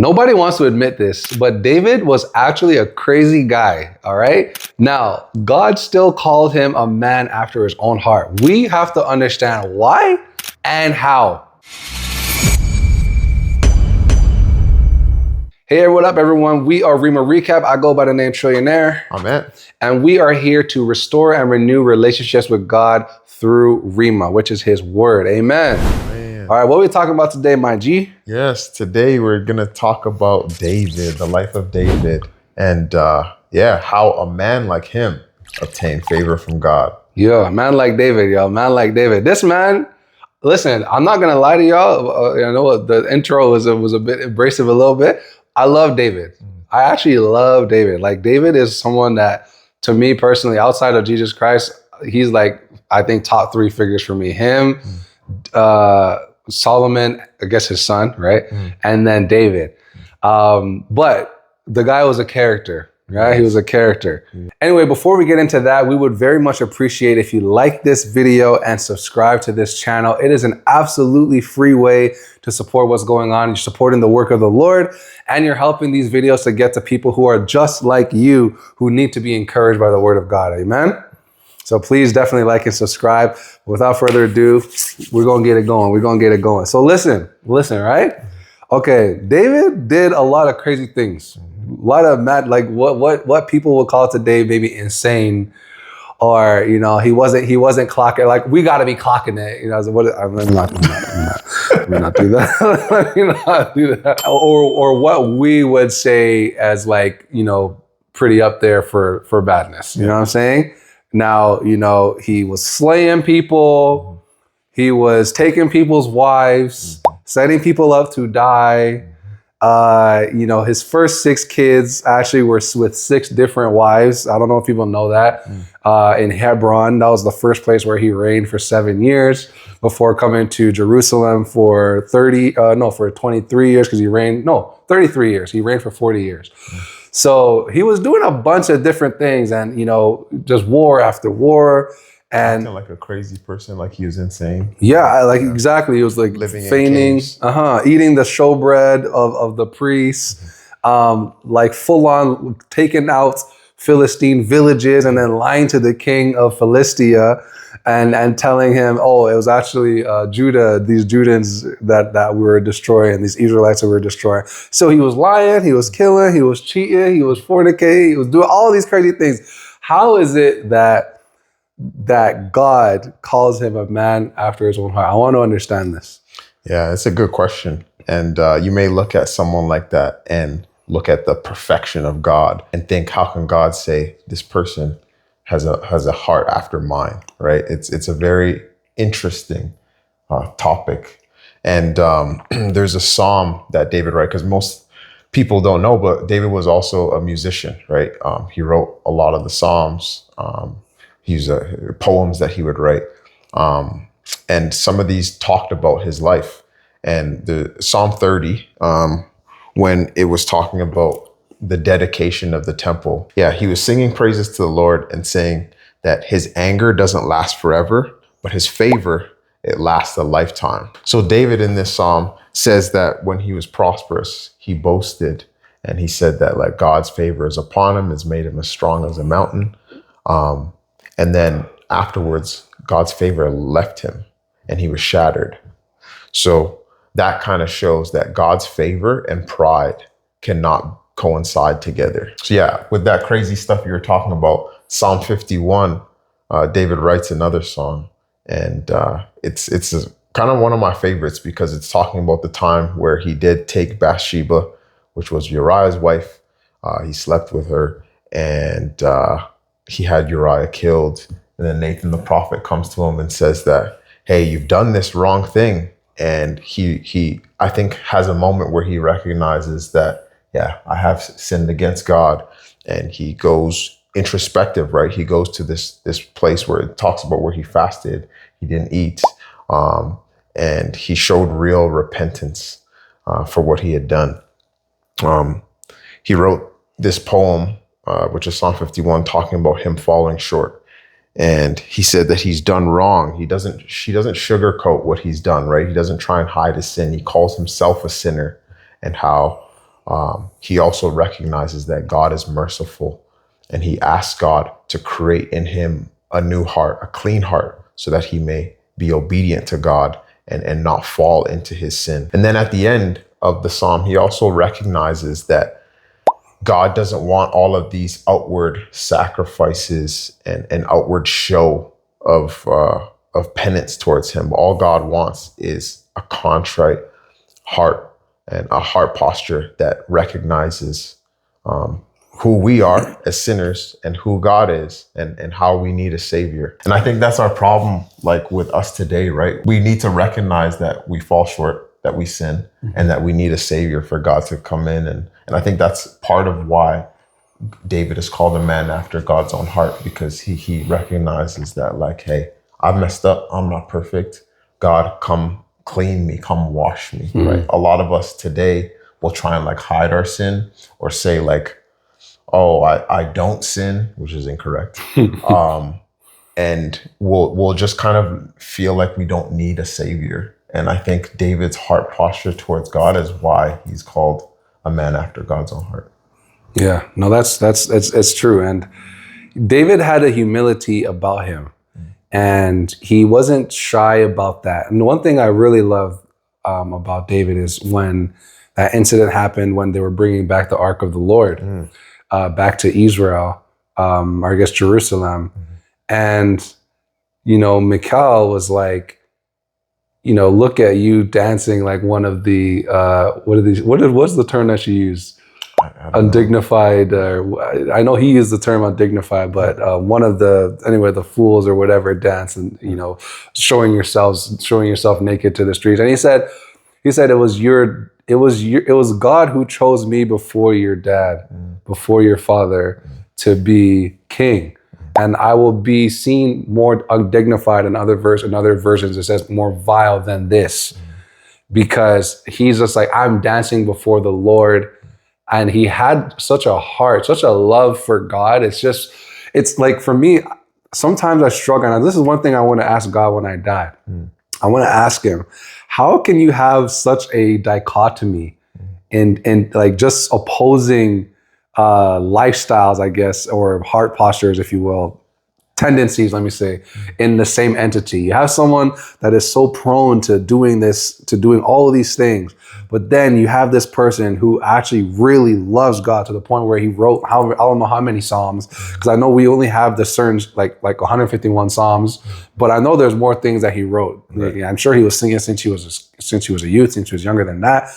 Nobody wants to admit this, but David was actually a crazy guy, all right? Now, God still called him a man after his own heart. We have to understand why and how. Hey, what up, everyone? We are Rhema Recap. I go by the name Trillionaire. Amen. And we are here to restore and renew relationships with God through Rhema, which is his word. Amen. All right, what are we talking about today, my G? Yes, today we're going to talk about David, the life of David, and how a man like him obtained favor from God. Yeah, a man like David, man like David. This man, listen, I'm not going to lie to y'all. I know the intro was a bit abrasive a little bit. I love David. I actually love David. Like, David is someone that, to me personally, outside of Jesus Christ, he's like, I think, top three figures for me. Him, Solomon, I guess his son, right? And then David. But the guy was a character, right? He was a character. Anyway, before we get into that, we would very much appreciate if you like this video and subscribe to this channel. It is an absolutely free way to support what's going on. You're supporting the work of the Lord, and you're helping these videos to get to people who are just like you, who need to be encouraged by the word of God. Amen? So please definitely like and subscribe. Without further ado, we're going to get it going. We're going to get it going. So listen, right? Okay, David did a lot of crazy things. A lot of mad, like what people would call today maybe insane, or, he wasn't clocking. Like, we got to be clocking it. Let me not do that. Let me not do that. Or what we would say as, like, pretty up there for badness. You know what I'm saying? Now, he was slaying people. He was taking people's wives, setting people up to die. His first 6 kids actually were with 6 different wives. I don't know if people know that. In Hebron, that was the first place where he reigned for 7 years before coming to Jerusalem for 23 years, because 33 years. He reigned for 40 years. So he was doing a bunch of different things, and, just war after war. And acting like a crazy person, like he was insane. Yeah, exactly. He was like living feigning, eating the showbread of the priests, like full on taking out Philistine villages and then lying to the king of Philistia and telling him, oh, it was actually Judah, these Judans that we were destroying, these Israelites that we were destroying. So he was lying, he was killing, he was cheating, he was fornicating, he was doing all these crazy things. How is it that God calls him a man after his own heart? I want to understand this. Yeah, it's a good question. And you may look at someone like that and look at the perfection of God and think, how can God say this person has a heart after mine, right? It's a very interesting topic. And there's a psalm that David wrote, because most people don't know, but David was also a musician, right? He wrote a lot of the psalms. Poems that he would write. And some of these talked about his life. And the Psalm 30, when it was talking about the dedication of the temple, he was singing praises to the Lord and saying that his anger doesn't last forever, but his favor, it lasts a lifetime. So David in this psalm says that when he was prosperous, he boasted, and he said that, like, God's favor is upon him, has made him as strong as a mountain. And then afterwards, God's favor left him and he was shattered. So that kind of shows that God's favor and pride cannot coincide together. So with that crazy stuff you were talking about, Psalm 51, David writes another song. And it's kind of one of my favorites, because it's talking about the time where he did take Bathsheba, which was Uriah's wife. He slept with her, and he had Uriah killed. And then Nathan the prophet comes to him and says that, hey, you've done this wrong thing. And he I think has a moment where he recognizes that, I have sinned against God. And he goes introspective, right? He goes to this place where it talks about where he fasted, he didn't eat, and he showed real repentance for what he had done. He wrote this poem, which is Psalm 51, talking about him falling short. And he said that he's done wrong. She doesn't sugarcoat what he's done, right? He doesn't try and hide his sin. He calls himself a sinner, and how he also recognizes that God is merciful, and he asks God to create in him a new heart, a clean heart, so that he may be obedient to God and not fall into his sin. And then at the end of the psalm, he also recognizes that God doesn't want all of these outward sacrifices and outward show of penance towards him. All God wants is a contrite heart and a heart posture that recognizes who we are as sinners and who God is and how we need a savior. And I think that's our problem, like with us today, right? We need to recognize that we fall short, that we sin, and that we need a savior for God to come in. And I think that's part of why David is called a man after God's own heart, because he recognizes that, like, hey, I've messed up. I'm not perfect. God, come clean me, come wash me, right? A lot of us today will try and like hide our sin or say like, oh, I don't sin, which is incorrect. And we'll just kind of feel like we don't need a savior. And I think David's heart posture towards God is why he's called a man after God's own heart. Yeah, no, it's true. And David had a humility about him, and he wasn't shy about that. And one thing I really love about David is when that incident happened, when they were bringing back the Ark of the Lord back to Israel, or I guess Jerusalem. And, Michal was like, look at you dancing like one of the, what's the term that she used? Undignified. I know he used the term undignified, but one of the fools or whatever dance, and showing yourself naked to the streets. And he said it was God who chose me before your dad, before your father, to be king. And I will be seen more undignified in other versions. It says more vile than this, because he's just like, I'm dancing before the Lord. And he had such a heart, such a love for God. It's like, for me, sometimes I struggle. And this is one thing I want to ask God when I die. I want to ask him, how can you have such a dichotomy in like just opposing lifestyles, I guess, or heart postures, if you will, tendencies, let me say, in the same entity? You have someone that is so prone to doing all of these things, but then you have this person who actually really loves God to the point where he wrote, I don't know how many Psalms, because I know we only have the certain like 151 Psalms, but I know there's more things that he wrote. Right. I'm sure he was singing since he was a youth, since he was younger than that.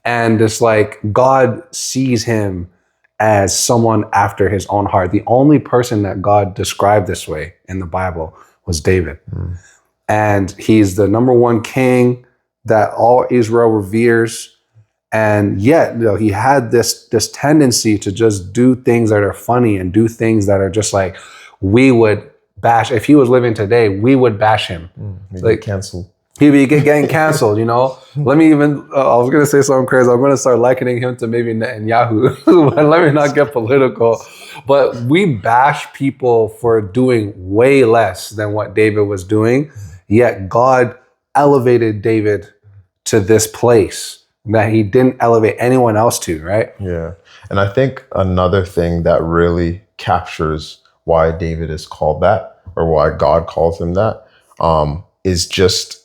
And it's like God sees him as someone after his own heart. The only person that God described this way in the Bible was David. And he's the number one king that all Israel reveres. And yet, he had this tendency to just do things that are funny and do things that are just like, we would bash. If he was living today, we would bash him. Like canceled. He'd be getting canceled, Let me even, I was going to say something crazy. I'm going to start likening him to maybe Netanyahu. But let me not get political. But we bash people for doing way less than what David was doing. Yet God elevated David to this place that he didn't elevate anyone else to, right? Yeah. And I think another thing that really captures why David is called that, or why God calls him that, is just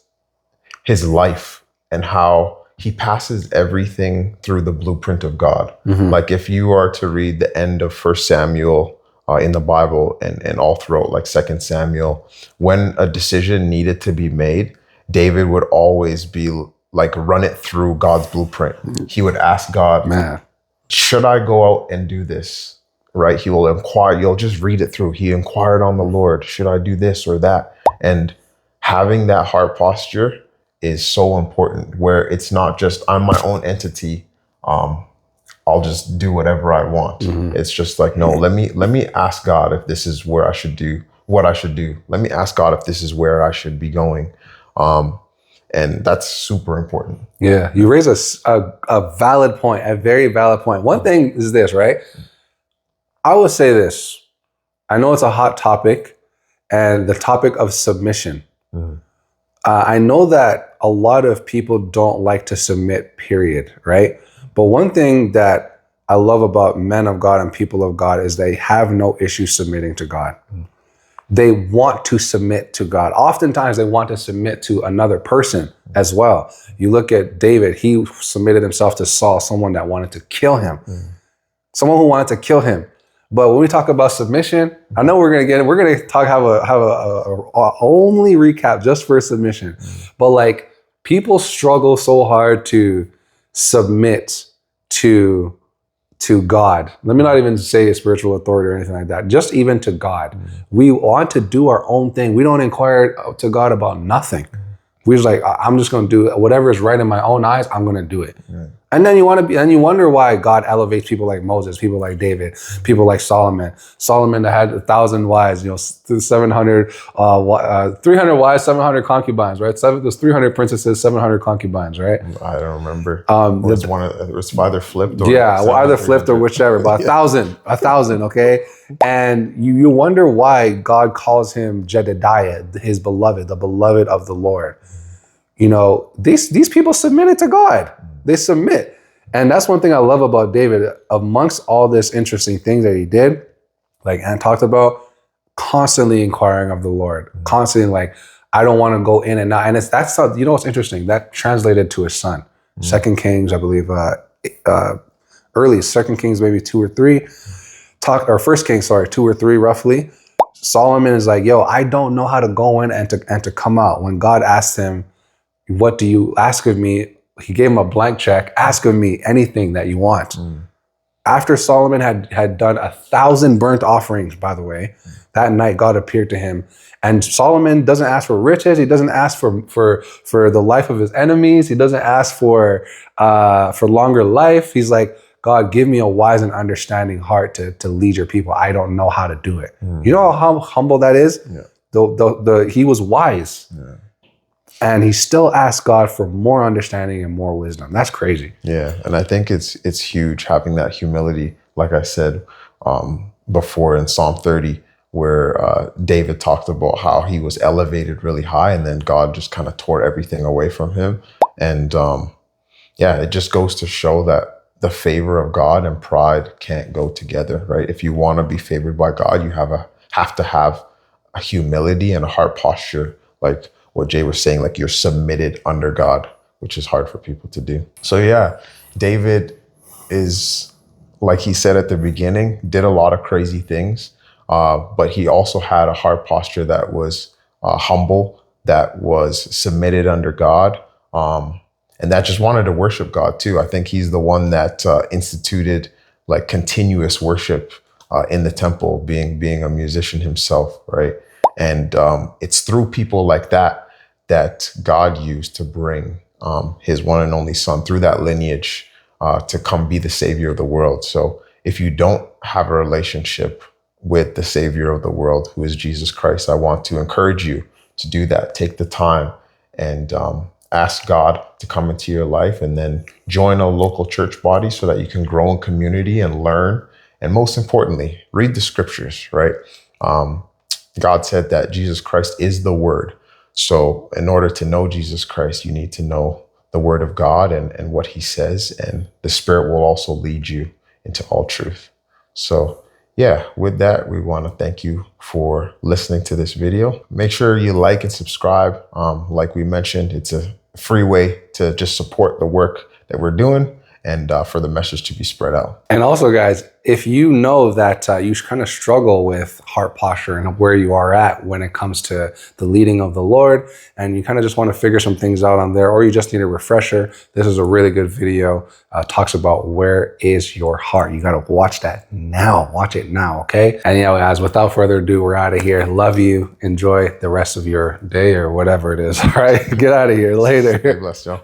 his life and how he passes everything through the blueprint of God. Like if you are to read the end of 1 Samuel in the Bible and all throughout like 2 Samuel, when a decision needed to be made, David would always be like, run it through God's blueprint. He would ask God, should I go out and do this? Right? He will inquire. You'll just read it through. He inquired on the Lord, should I do this or that? And having that heart posture is so important, where it's not just, I'm my own entity. I'll just do whatever I want. It's just like, no, let me ask God if this is where I should do what I should do. Let me ask God if this is where I should be going. And that's super important. Yeah, you raise a valid point, a very valid point. One thing is this, right? I will say this. I know it's a hot topic, and the topic of submission. I know that a lot of people don't like to submit, period, right? But one thing that I love about men of God and people of God is they have no issue submitting to God. They want to submit to God. Oftentimes they want to submit to another person as well. You look at David, he submitted himself to Saul, someone that wanted to kill him. Someone who wanted to kill him. But when we talk about submission, I know we're gonna talk, have a only recap just for submission. But like, people struggle so hard to submit to God. Let me not even say a spiritual authority or anything like that. Just even to God. We want to do our own thing. We don't inquire to God about nothing. We're just like, I'm just going to do whatever is right in my own eyes. I'm going to do it. And then you wonder why God elevates people like Moses, people like David, people like Solomon. Solomon that had 1,000 wives, 300 wives, 700 concubines, right? There's 300 princesses, 700 concubines, right? I don't remember. It was either flipped or either flipped or whichever. But 1,000, okay? And you wonder why God calls him Jedediah, his beloved, the beloved of the Lord. These people submitted to God. They submit. And that's one thing I love about David. Amongst all this interesting things that he did, like Ann talked about, constantly inquiring of the Lord, constantly like, I don't want to go in and out. And what's interesting? That translated to his son. 2 Kings, I believe, early 2 Kings, maybe 2 or 3, 1 Kings, 2 or 3 roughly. Solomon is like, I don't know how to go in and to come out. When God asked him, what do you ask of me? He gave him a blank check. Ask of me anything that you want. After Solomon had done 1,000 burnt offerings, by the way, that night God appeared to him. And Solomon doesn't ask for riches. He doesn't ask for the life of his enemies. He doesn't ask for longer life. He's like, God, give me a wise and understanding heart to lead your people. I don't know how to do it. You know how humble that is? He was wise. And he still asked God for more understanding and more wisdom. That's crazy. Yeah, and I think it's huge having that humility, like I said before in Psalm 30, where David talked about how he was elevated really high and then God just kind of tore everything away from him. And it just goes to show that the favor of God and pride can't go together, right? If you want to be favored by God, you have to have a humility and a heart posture, like what Jay was saying, like you're submitted under God, which is hard for people to do. So David is, like he said at the beginning, did a lot of crazy things, but he also had a heart posture that was humble, that was submitted under God, and that just wanted to worship God too. I think he's the one that instituted like continuous worship in the temple, being a musician himself, right? And it's through people like that God used to bring his one and only son through that lineage to come be the savior of the world. So if you don't have a relationship with the savior of the world, who is Jesus Christ, I want to encourage you to do that. Take the time and ask God to come into your life, and then join a local church body so that you can grow in community and learn. And most importantly, read the scriptures, right? God said that Jesus Christ is the Word. So in order to know Jesus Christ, you need to know the Word of God and what he says, and the Spirit will also lead you into all truth. So with that, we want to thank you for listening to this video. Make sure you like and subscribe. Like we mentioned, it's a free way to just support the work that we're doing and for the message to be spread out. And also, guys, if you know that you kind of struggle with heart posture and where you are at when it comes to the leading of the Lord, and you kind of just want to figure some things out on there, or you just need a refresher, this is a really good video. Talks about where is your heart. You got to watch that now. Watch it now, okay? And guys, without further ado, we're out of here. Love you. Enjoy the rest of your day or whatever it is. All right, get out of here later. Bless y'all.